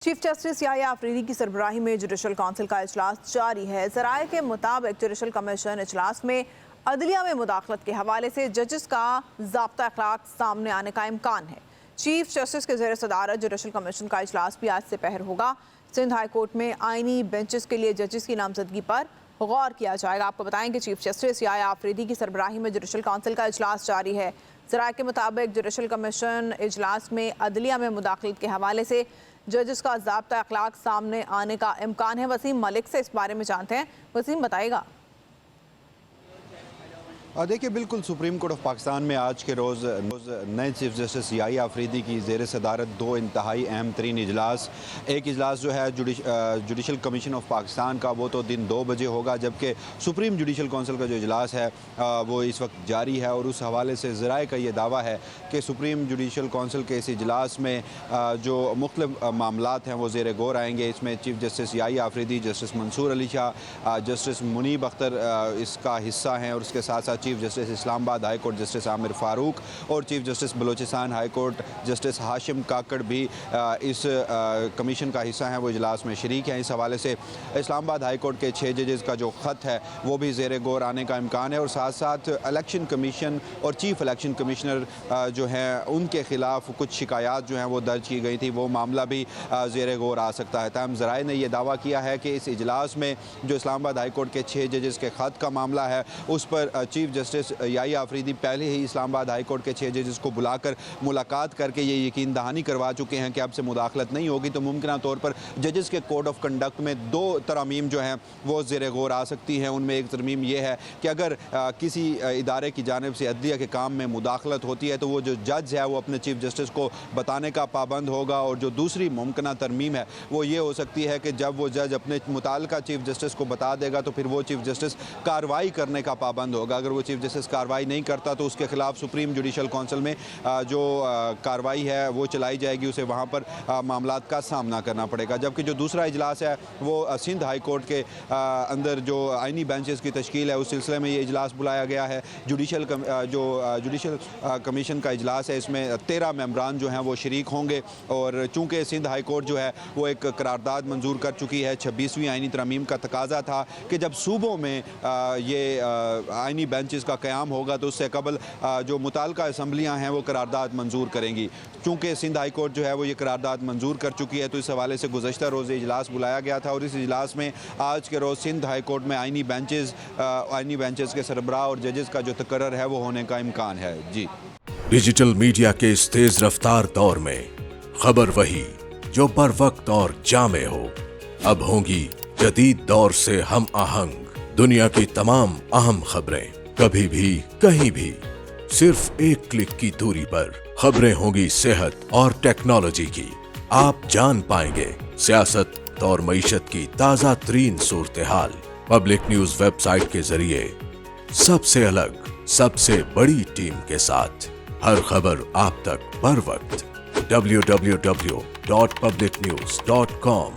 Chief justice یحییٰ آفریدی کی سربراہی میں جوڈیشل کونسل کا اجلاس جاری ہے۔ ذرائع کے مطابق جوڈیشل کمیشن اجلاس میں عدلیہ میں مداخلت کے حوالے سے ججز کا ضابطہ اخلاق سامنے آنے کا امکان ہے۔ چیف جسٹس کے زیر صدارت جوڈیشل کمیشن کا اجلاس بھی آج سے پہر ہوگا۔ سندھ ہائی کورٹ میں آئینی بینچز کے لیے ججز کی نامزدگی پر غور کیا جائے گا۔ آپ کو بتائیں کہ چیف جسٹس یحییٰ آفریدی کی سربراہی میں جوڈیشل کونسل کا اجلاس جاری ہے۔ ذرائع کے مطابق جوڈیشل کمیشن اجلاس میں عدلیہ میں مداخلت کے حوالے سے ججز کا ضابطہ اخلاق سامنے آنے کا امکان ہے۔ وسیم ملک سے اس بارے میں جانتے ہیں۔ وسیم بتائے گا۔ دیکھیے بالکل سپریم کورٹ آف پاکستان میں آج کے روز نئے چیف جسٹس یحییٰ آفریدی کی زیر صدارت دو انتہائی اہم ترین اجلاس، ایک اجلاس جو ہے جوڈیشل کمیشن آف پاکستان کا وہ تو دن 2 بجے ہوگا، جبکہ سپریم جوڈیشل کونسل کا جو اجلاس ہے وہ اس وقت جاری ہے، اور اس حوالے سے ذرائع کا یہ دعویٰ ہے کہ سپریم جوڈیشل کونسل کے اس اجلاس میں جو مختلف معاملات ہیں وہ زیر غور آئیں گے۔ اس میں چیف جسٹس یحییٰ آفریدی، جسٹس منصور علی شاہ، جسٹس منیب اختر اس کا حصہ ہیں، اور اس کے ساتھ ساتھ chief justice Islamabad high court justice Amir Farooq اور chief justice Balochistan high court justice Hashim Kakar بھی اس کمیشن کا حصہ ہیں، وہ اجلاس میں شریک ہیں۔ اس حوالے سے اسلام آباد ہائی کورٹ کے 6 ججز کا جو خط ہے وہ بھی زیر غور آنے کا امکان ہے، اور ساتھ ساتھ الیکشن کمیشن اور چیف الیکشن کمشنر جو ہیں ان کے خلاف کچھ شکایات جو ہیں وہ درج کی گئی تھی، وہ معاملہ بھی زیر غور آ سکتا ہے۔ تاہم ذرائع نے یہ دعویٰ کیا ہے کہ اس اجلاس میں جو اسلام آباد ہائی کورٹ کے 6 ججز کے خط کا معاملہ ہے اس پر چیف جسٹس یحییٰ آفریدی پہلے ہی اسلام آباد ہائی کورٹ کے 6 ججز کو بلا کر ملاقات کر کے یہ یقین دہانی کروا چکے ہیں کہ اب سے مداخلت نہیں ہوگی، تو ممکنہ طور پر ججز کے کوڈ آف کنڈکٹ میں 2 ترامیم جو ہیں وہ زیر غور آ سکتی ہیں۔ ان میں ایک ترمیم یہ ہے کہ اگر کسی ادارے کی جانب سے عدلیہ کے کام میں مداخلت ہوتی ہے تو وہ جو جج ہے وہ اپنے چیف جسٹس کو بتانے کا پابند ہوگا، اور جو دوسری ممکنہ ترمیم ہے وہ یہ ہو سکتی ہے کہ جب وہ جج اپنے متعلقہ چیف جسٹس کو بتا دے گا تو پھر وہ چیف جسٹس کارروائی کرنے کا پابند ہوگا۔ اگر وہ چیف جسٹس کارروائی نہیں کرتا تو اس کے خلاف سپریم جوڈیشل کونسل میں جو کارروائی ہے وہ چلائی جائے گی، اسے وہاں پر معاملات کا سامنا کرنا پڑے گا۔ جبکہ جو دوسرا اجلاس ہے وہ سندھ ہائی کورٹ کے اندر جو آئینی بینچز کی تشکیل ہے اس سلسلے میں یہ اجلاس بلایا گیا ہے۔ جوڈیشل کمیشن کا اجلاس ہے، اس میں 13 ممبران جو ہیں وہ شریک ہوں گے، اور چونکہ سندھ ہائی کورٹ جو ہے وہ ایک قرارداد منظور کر چکی ہے، 26ویں آئینی ترمیم کا تقاضا تھا کہ جب صوبوں میں یہ آئینی بینچز کا قیام ہوگا تو اس سے قبل جو متعلقہ اسمبلیاں ہیں وہ قرارداد منظور کریں گی۔ چونکہ سندھ ہائی کورٹ جو ہے وہ یہ قرارداد منظور کر چکی ہے تو اس حوالے سے گزشتہ روز اجلاس بلایا گیا تھا، اور اس اجلاس میں آج کے روز سندھ ہائی کورٹ میں آئینی بینچز کے سربراہ اور ججز کا جو تقرر ہے وہ ہونے کا امکان ہے۔ جی ڈیجیٹل میڈیا کے اس تیز رفتار دور میں خبر وہی جو بر وقت اور جامع ہو، اب ہوں گی جدید دور سے ہم آہنگ۔ دنیا کی تمام اہم خبریں کبھی بھی کہیں بھی صرف ایک کلک کی دوری پر۔ خبریں ہوں گی صحت اور ٹیکنالوجی کی، آپ جان پائیں گے سیاست اور معیشت کی تازہ ترین صورتحال۔ پبلک نیوز ویب سائٹ کے ذریعے سب سے الگ، سب سے بڑی ٹیم کے ساتھ ہر خبر آپ تک بر وقت۔ www.publicnews.com